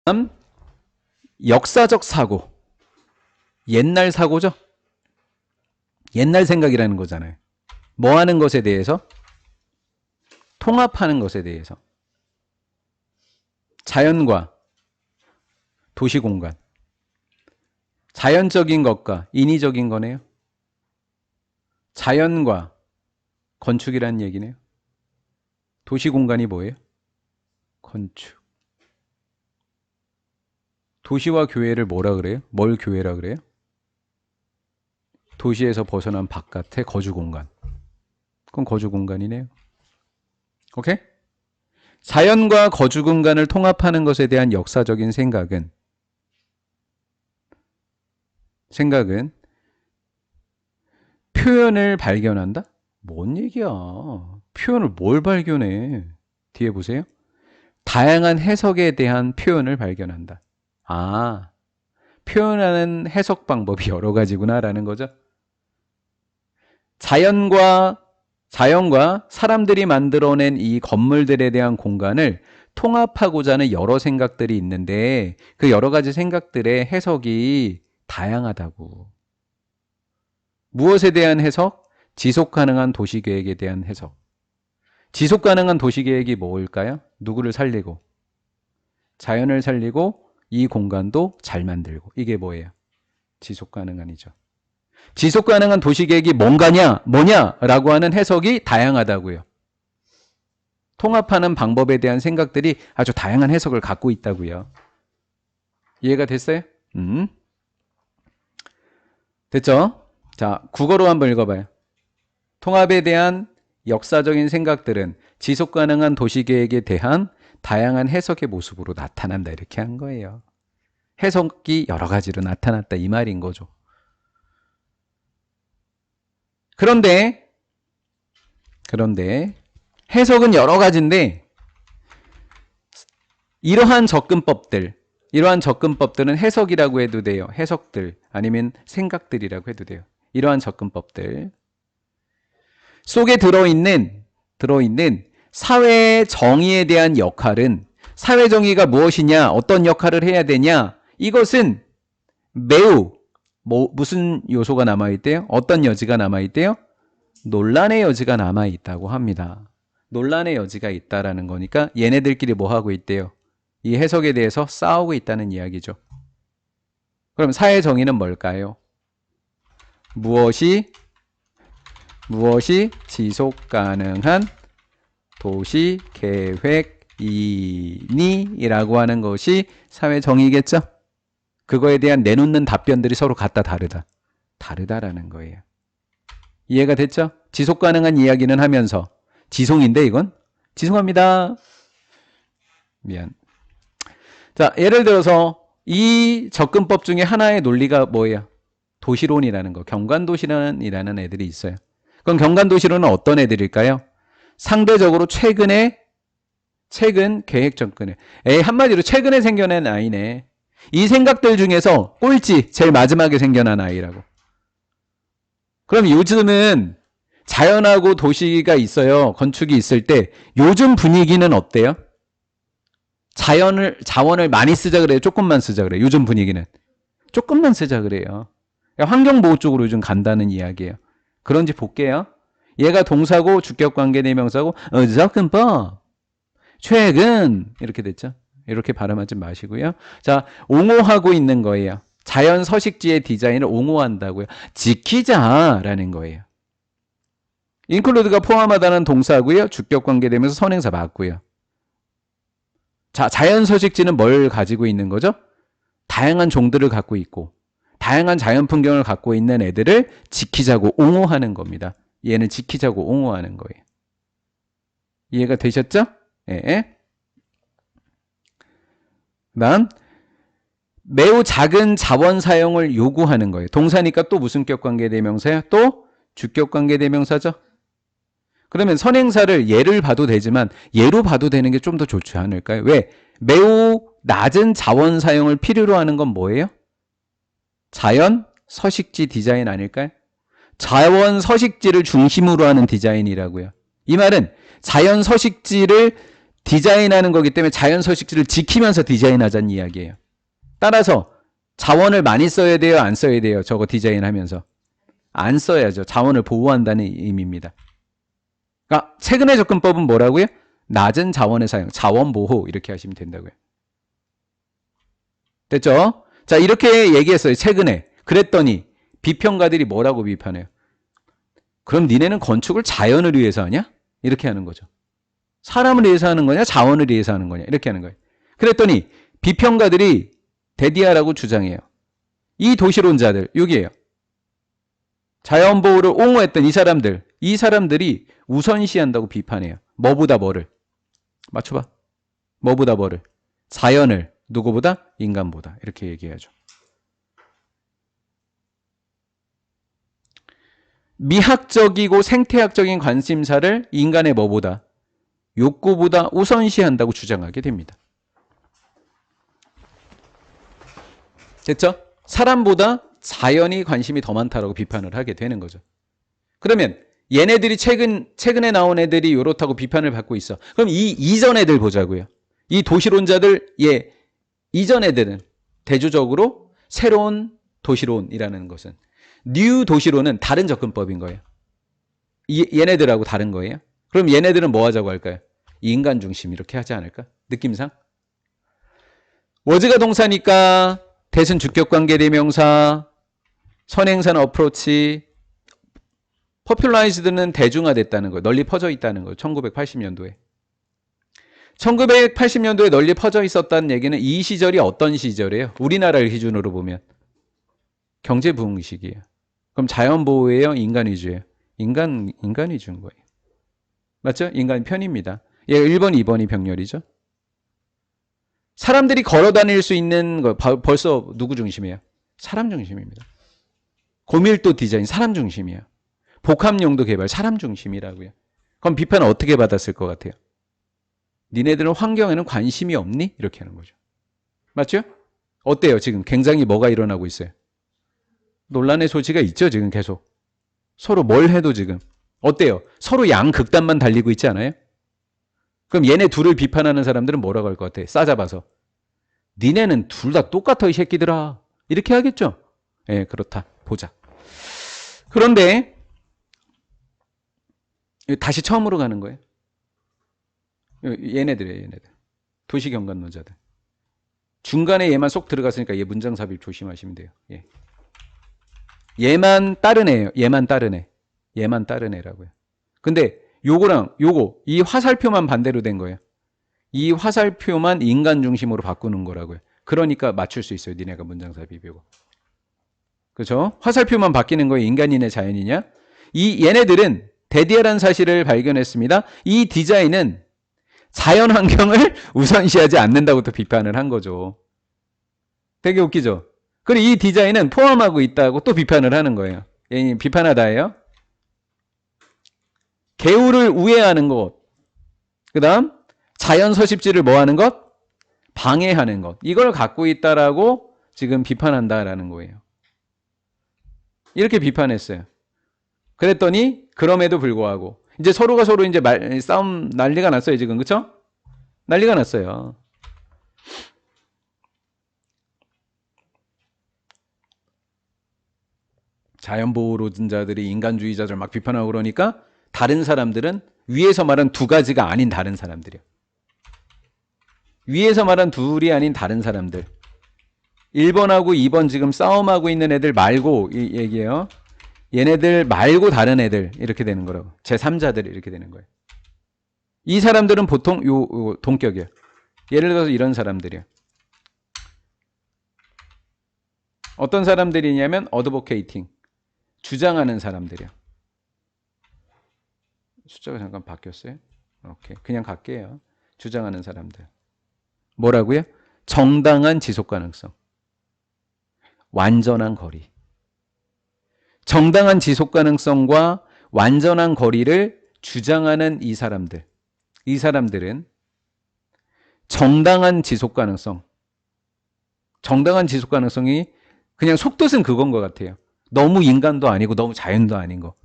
다음 역사적 사고. 옛날 사고죠. 옛날 생각이라는 거잖아요. 뭐 하는 것에 대해서? 통합하는 것에 대해서. 자연과 도시공간. 자연적인 것과 인위적인 거네요. 자연과 건축이라는 얘기네요. 도시공간이 뭐예요? 건축. 도시와 교회를 뭐라 그래요? 뭘 교회라 그래요? 도시에서 벗어난 바깥의 거주공간. 그건 거주공간이네요. 오케이? 자연과 거주공간을 통합하는 것에 대한 역사적인 생각은 표현을 발견한다? 뭔 얘기야? 표현을 뭘 발견해? 뒤에 보세요. 다양한 해석에 대한 표현을 발견한다. 아, 표현하는 해석 방법이 여러 가지구나라는 거죠. 자연과 사람들이 만들어낸 이 건물들에 대한 공간을 통합하고자 하는 여러 생각들이 있는데 그 여러 가지 생각들의 해석이 다양하다고. 무엇에 대한 해석? 지속 가능한 도시계획에 대한 해석. 지속 가능한 도시계획이 뭘까요? 누구를 살리고? 자연을 살리고 이 공간도 잘 만들고. 이게 뭐예요? 지속 가능한이죠. 지속 가능한 도시계획이 뭐냐라고 하는 해석이 다양하다고요. 통합하는 방법에 대한 생각들이 아주 다양한 해석을 갖고 있다고요. 이해가 됐어요? 됐죠? 자, 국어로 한번 읽어봐요. 통합에 대한 역사적인 생각들은 지속 가능한 도시계획에 대한 다양한 해석의 모습으로 나타난다. 이렇게 한 거예요. 해석이 여러 가지로 나타났다. 이 말인 거죠. 그런데 해석은 여러 가지인데 이러한 접근법들은 해석이라고 해도 돼요. 해석들 아니면 생각들이라고 해도 돼요. 이러한 접근법들 속에 들어있는 사회 정의에 대한 역할은 사회 정의가 무엇이냐, 어떤 역할을 해야 되냐, 이것은 매우 무슨 요소가 남아있대요? 어떤 여지가 남아있대요? 논란의 여지가 남아있다고 합니다. 논란의 여지가 있다라는 거니까 얘네들끼리 뭐 하고 있대요? 이 해석에 대해서 싸우고 있다는 이야기죠. 그럼 사회 정의는 뭘까요? 무엇이 지속 가능한 도시 계획이니라고 하는 것이 사회 정의겠죠? 그거에 대한 내놓는 답변들이 서로 같다 다르다라는 거예요. 이해가 됐죠? 지속 가능한 이야기는 하면서 지송인데 이건? 지송합니다. 미안. 자, 예를 들어서 이 접근법 중에 하나의 논리가 뭐예요? 도시론이라는 거. 경관도시론이라는 애들이 있어요. 그럼 경관도시론은 어떤 애들일까요? 상대적으로 최근 계획 접근에. 한마디로 최근에 생겨난 아이네. 이 생각들 중에서 꼴찌, 제일 마지막에 생겨난 아이라고. 그럼 요즘은 자연하고 도시가 있어요. 건축이 있을 때 요즘 분위기는 어때요? 자원을 많이 쓰자 그래요? 조금만 쓰자 그래요? 요즘 분위기는 조금만 쓰자 그래요. 그러니까 환경보호 쪽으로 요즘 간다는 이야기예요. 그런지 볼게요. 얘가 동사고 주격관계대명사고 접근법 최근 이렇게 됐죠. 이렇게 발음하지 마시고요. 자, 옹호하고 있는 거예요. 자연 서식지의 디자인을 옹호한다고요. 지키자라는 거예요. include가 포함하다는 동사고요. 주격관계대명사 선행사 맞고요. 자, 자연 서식지는 뭘 가지고 있는 거죠? 다양한 종들을 갖고 있고 다양한 자연 풍경을 갖고 있는 애들을 지키자고 옹호하는 겁니다. 얘는 지키자고 옹호하는 거예요. 이해가 되셨죠? 예. 다음 매우 작은 자원 사용을 요구하는 거예요. 동사니까 또 무슨 격관계대명사야? 또 주격관계대명사죠. 그러면 선행사를 예를 봐도 되지만 예로 봐도 되는 게 좀 더 좋지 않을까요? 왜? 매우 낮은 자원 사용을 필요로 하는 건 뭐예요? 자연 서식지 디자인 아닐까요? 자원 서식지를 중심으로 하는 디자인이라고요. 이 말은 자연 서식지를 디자인하는 거기 때문에 자연 서식지를 지키면서 디자인하자는 이야기예요. 따라서 자원을 많이 써야 돼요? 안 써야 돼요? 저거 디자인하면서. 안 써야죠. 자원을 보호한다는 의미입니다. 그러니까 최근의 접근법은 뭐라고요? 낮은 자원의 사용, 자원 보호 이렇게 하시면 된다고요. 됐죠? 자, 이렇게 얘기했어요. 최근에. 그랬더니 비평가들이 뭐라고 비판해요? 그럼 니네는 건축을 자연을 위해서 하냐? 이렇게 하는 거죠. 사람을 위해서 하는 거냐? 자원을 위해서 하는 거냐? 이렇게 하는 거예요. 그랬더니 비평가들이 대디하라고 주장해요. 이 도시론자들, 여기에요. 자연보호를 옹호했던 이 사람들이 우선시한다고 비판해요. 뭐보다 뭐를? 맞춰봐. 뭐보다 뭐를? 자연을. 누구보다? 인간보다. 이렇게 얘기하죠. 미학적이고 생태학적인 관심사를 인간의 뭐보다? 욕구보다 우선시한다고 주장하게 됩니다. 됐죠? 사람보다 자연이 관심이 더 많다라고 비판을 하게 되는 거죠. 그러면 얘네들이 최근에 나온 애들이 이렇다고 비판을 받고 있어. 그럼 이 이전 애들 보자고요. 이 도시론자들, 이전 애들은 대조적으로 새로운 도시론이라는 것은 뉴 도시론은 다른 접근법인 거예요. 얘네들하고 다른 거예요. 그럼 얘네들은 뭐 하자고 할까요? 인간 중심 이렇게 하지 않을까? 느낌상? 워즈가 동사니까 대신 주격관계 대명사, 선행사는 어프로치, 포퓰라이즈드는 대중화됐다는 거예요. 널리 퍼져 있다는 거예요. 1980년도에. 1980년도에 널리 퍼져 있었다는 얘기는 이 시절이 어떤 시절이에요? 우리나라를 기준으로 보면 경제 부흥 시기예요. 그럼 자연 보호예요? 인간 위주예요? 인간 위주인 거예요. 맞죠? 인간 편입니다. 1번, 2번이 병렬이죠. 사람들이 걸어 다닐 수 있는 거 벌써 누구 중심이에요? 사람 중심입니다. 고밀도 디자인 사람 중심이에요. 복합용도 개발 사람 중심이라고요. 그럼 비판을 어떻게 받았을 것 같아요? 니네들은 환경에는 관심이 없니? 이렇게 하는 거죠. 맞죠? 어때요? 지금 굉장히 뭐가 일어나고 있어요? 논란의 소지가 있죠, 지금 계속. 서로 뭘 해도 지금. 어때요? 서로 양극단만 달리고 있지 않아요? 그럼 얘네 둘을 비판하는 사람들은 뭐라고 할 것 같아? 싸잡아서. 니네는 둘 다 똑같아, 이 새끼들아. 이렇게 하겠죠? 예, 그렇다. 보자. 그런데 다시 처음으로 가는 거예요. 얘네들이에요, 얘네들. 도시경관론자들. 중간에 얘만 쏙 들어갔으니까 얘 문장 삽입 조심하시면 돼요. 예. 얘만 다른 애예요. 얘만 다른 애. 얘만 다른 애라고요. 근데 요거랑 요거 이 화살표만 반대로 된 거예요. 이 화살표만 인간 중심으로 바꾸는 거라고요. 그러니까 맞출 수 있어요. 니네가 문장 삽입이고. 그렇죠? 화살표만 바뀌는 거예요. 인간이냐 자연이냐? 얘네들은 대디아라는 사실을 발견했습니다. 이 디자인은 자연 환경을 우선시하지 않는다고 또 비판을 한 거죠. 되게 웃기죠? 그리고 이 디자인은 포함하고 있다고 또 비판을 하는 거예요. 비판하다예요. 개울을 우회하는 것. 그 다음 자연 서식지를 뭐 하는 것? 방해하는 것. 이걸 갖고 있다라고 지금 비판한다라는 거예요. 이렇게 비판했어요. 그랬더니 그럼에도 불구하고 이제 서로가 서로 이제 싸움 난리가 났어요, 지금. 그렇죠? 난리가 났어요. 자연보호론자들이 인간주의자들 막 비판하고 그러니까 다른 사람들은 위에서 말한 두 가지가 아닌 다른 사람들이요. 위에서 말한 둘이 아닌 다른 사람들. 1번하고 2번 지금 싸움하고 있는 애들 말고 이 얘기예요. 얘네들 말고 다른 애들 이렇게 되는 거라고. 제3자들 이렇게 되는 거예요. 이 사람들은 보통 요 동격이에요. 예를 들어서 이런 사람들이에요. 어떤 사람들이냐면 어드보케이팅. 주장하는 사람들이요. 숫자가 잠깐 바뀌었어요. 오케이. 그냥 갈게요. 주장하는 사람들. 뭐라고요? 정당한 지속 가능성. 완전한 거리. 정당한 지속 가능성과 완전한 거리를 주장하는 이 사람들. 이 사람들은 정당한 지속 가능성. 정당한 지속 가능성이 그냥 속뜻은 그건 것 같아요. 너무 인간도 아니고 너무 자연도 아닌 거.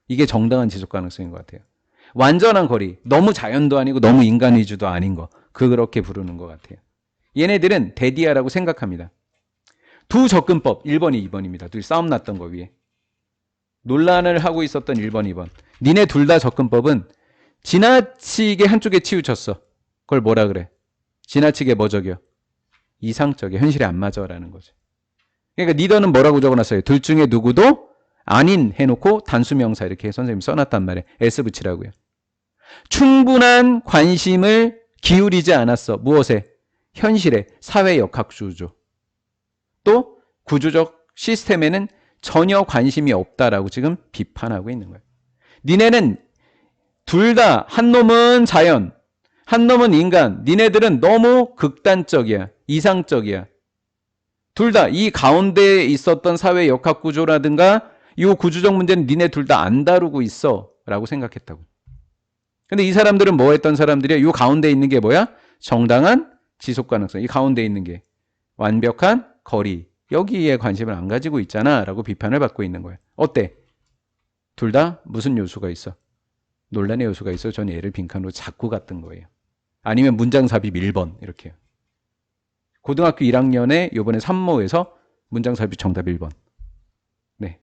이게 정당한 지속 가능성인 것 같아요. 완전한 거리. 너무 자연도 아니고 너무 인간 위주도 아닌 거. 그렇게 부르는 것 같아요. 얘네들은 대디아라고 생각합니다. 두 접근법 1번이 2번입니다. 둘이 싸움 났던 거 위에. 논란을 하고 있었던 1번, 2번. 니네 둘 다 접근법은 지나치게 한쪽에 치우쳤어. 그걸 뭐라 그래? 지나치게 뭐 적여? 이상적이야. 현실에 안 맞아라는 거죠. 그러니까 니더는 뭐라고 적어놨어요? 둘 중에 누구도 아닌 해놓고 단수명사 이렇게 선생님이 써놨단 말이에요. S 붙이라고요. 충분한 관심을 기울이지 않았어. 무엇에? 현실에. 사회 역학구조. 또 구조적 시스템에는 전혀 관심이 없다라고 지금 비판하고 있는 거예요. 니네는 둘 다 한 놈은 자연, 한 놈은 인간. 니네들은 너무 극단적이야. 이상적이야. 둘 다 이 가운데에 있었던 사회 역학구조라든가 이 구조적 문제는 니네 둘 다 안 다루고 있어 라고 생각했다고. 근데 이 사람들은 뭐 했던 사람들이야? 이 가운데 있는 게 뭐야? 정당한 지속 가능성. 이 가운데 있는 게 완벽한 거리. 여기에 관심을 안 가지고 있잖아 라고 비판을 받고 있는 거야. 어때? 둘 다 무슨 요소가 있어? 논란의 요소가 있어. 저는 얘를 빈칸으로 자꾸 갔던 거예요. 아니면 문장삽입 1번 이렇게요. 고등학교 1학년에 이번에 3모에서 문장삽입 정답 1번. 네.